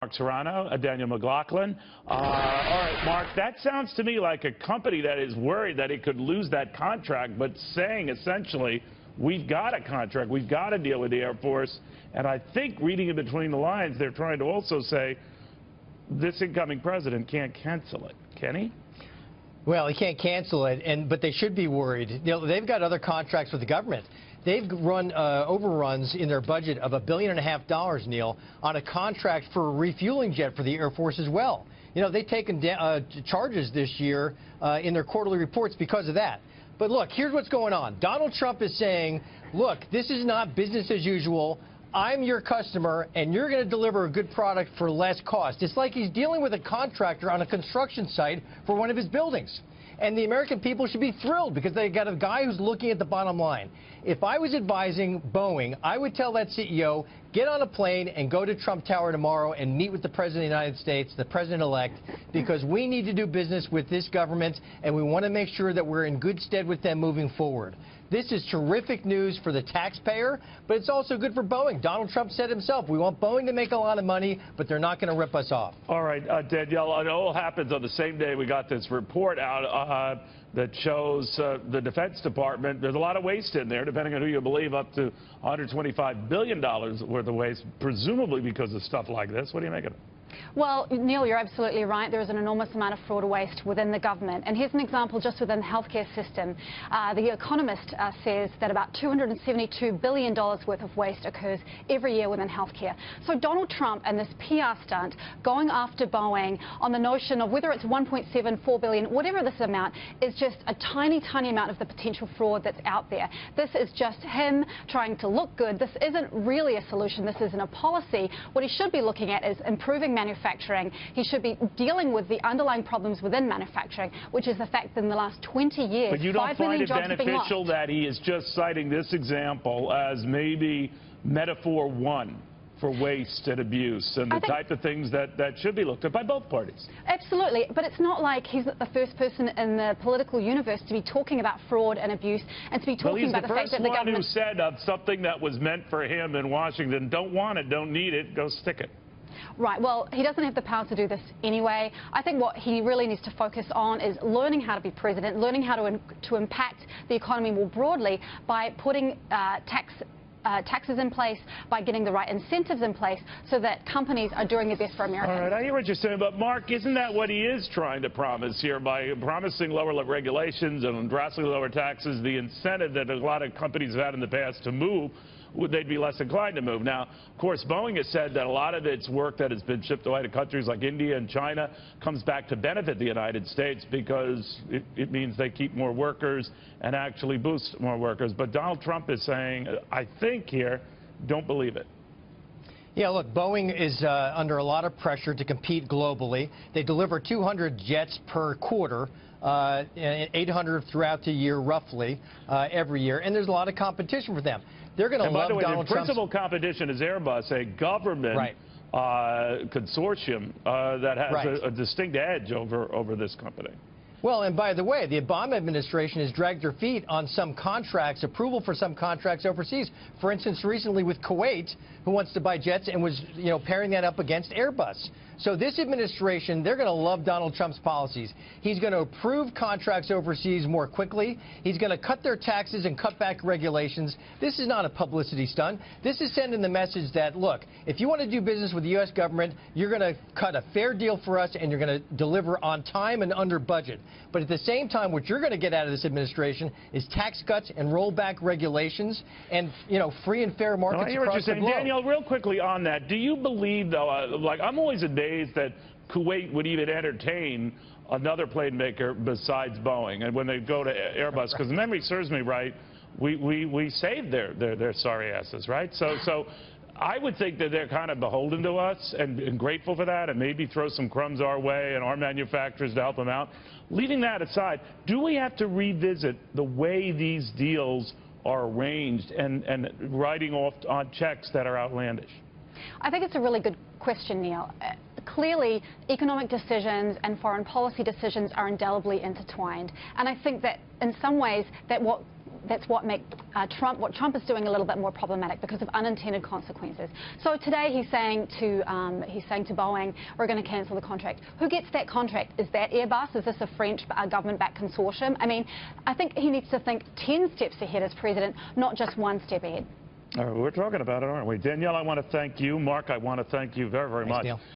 Mark Serrano, Danielle McLaughlin. All right, Mark, that sounds to me like a company that is worried that it could lose that contract, but saying essentially, we've got a contract, we've got to deal with the Air Force. And I think reading in between the lines, they're trying to also say this incoming president can't cancel it. Can he? Well, he can't cancel it, but they should be worried. You know, they've got other contracts with the government. They've run overruns in their budget of $1.5 billion, Neil, on a contract for a refueling jet for the Air Force as well. You know, they've taken charges this year in their quarterly reports because of that. But look, here's what's going on. Donald Trump is saying, look, this is not business as usual. I'm your customer, and you're going to deliver a good product for less cost. It's like he's dealing with a contractor on a construction site for one of his buildings. And the American people should be thrilled because they got a guy who's looking at the bottom line. If I was advising Boeing, I would tell that CEO, get on a plane and go to Trump Tower tomorrow and meet with the President of the United States, the President-elect, because we need to do business with this government, and we want to make sure that we're in good stead with them moving forward. This is terrific news for the taxpayer, but it's also good for Boeing. Donald Trump said himself, we want Boeing to make a lot of money, but they're not going to rip us off. All right, Danielle, it all happens on the same day we got this report out that shows the Defense Department, there's a lot of waste in there, depending on who you believe, up to $125 billion worth of waste, presumably because of stuff like this. What do you make of it? Well, Neil, you're absolutely right. There is an enormous amount of fraud or waste within the government. And here's an example just within the healthcare system. The Economist says that about $272 billion worth of waste occurs every year within healthcare. So Donald Trump and this PR stunt going after Boeing on the notion of whether it's 1.74 billion, whatever this amount, is just a tiny, tiny amount of the potential fraud that's out there. This is just him trying to look good. This isn't really a solution. This isn't a policy. What he should be looking at is improving manufacturing. He should be dealing with the underlying problems within manufacturing, which is the fact that in the last 20 years, but you don't find it beneficial that he is just citing this example as maybe metaphor one for waste and abuse and the type of things that should be looked at by both parties? Absolutely, but it's not like he's the first person in the political universe to be talking about fraud and abuse and to be talking about the fact that the government... He's the first one who said of something that was meant for him in Washington, don't want it, don't need it, go stick it. Right, well, he doesn't have the power to do this anyway. I think what he really needs to focus on is learning how to be president, learning how to impact the economy more broadly by putting taxes in place, by getting the right incentives in place so that companies are doing their best for Americans. All right, I hear what you're saying, but Mark, isn't that what he is trying to promise here by promising lower regulations and drastically lower taxes, the incentive that a lot of companies have had in the past to move, they'd be less inclined to move. Now, of course, Boeing has said that a lot of its work that has been shipped away to countries like India and China comes back to benefit the United States because it means they keep more workers and actually boost more workers. But Donald Trump is saying, I think here, don't believe it. Yeah, look, Boeing is under a lot of pressure to compete globally. They deliver 200 jets per quarter, 800 throughout the year, roughly, every year, and there's a lot of competition for them. They're going to love Donald Trump's... The principal competition is Airbus, a government consortium that has a distinct edge over this company. Well, and by the way, the Obama administration has dragged their feet on some contracts, approval for some contracts overseas. For instance, recently with Kuwait, who wants to buy jets and was, pairing that up against Airbus. So this administration, they're going to love Donald Trump's policies. He's going to approve contracts overseas more quickly. He's going to cut their taxes and cut back regulations. This is not a publicity stunt. This is sending the message that, look, if you want to do business with the U.S. government, you're going to cut a fair deal for us and you're going to deliver on time and under budget. But at the same time, what you're going to get out of this administration is tax cuts and rollback regulations and, free and fair markets across the globe. Danielle, real quickly on that, do you believe, though, I'm always amazed that Kuwait would even entertain another plane maker besides Boeing, and when they go to Airbus, because memory serves me right, we saved their sorry asses, right? So I would think that they're kind of beholden to us and grateful for that, and maybe throw some crumbs our way and our manufacturers to help them out. Leaving that aside, do we have to revisit the way these deals are arranged and writing off on checks that are outlandish? I think it's a really good question, Neil. Clearly, economic decisions and foreign policy decisions are indelibly intertwined. And I think that in some ways that what that's what makes what Trump is doing a little bit more problematic because of unintended consequences. So today he's saying to Boeing, we're going to cancel the contract. Who gets that contract? Is that Airbus? Is this a French government-backed consortium? I mean, I think he needs to think 10 steps ahead as president, not just one step ahead. All right, we're talking about it, aren't we? Danielle, I want to thank you. Mark, I want to thank you very, very much. Neil.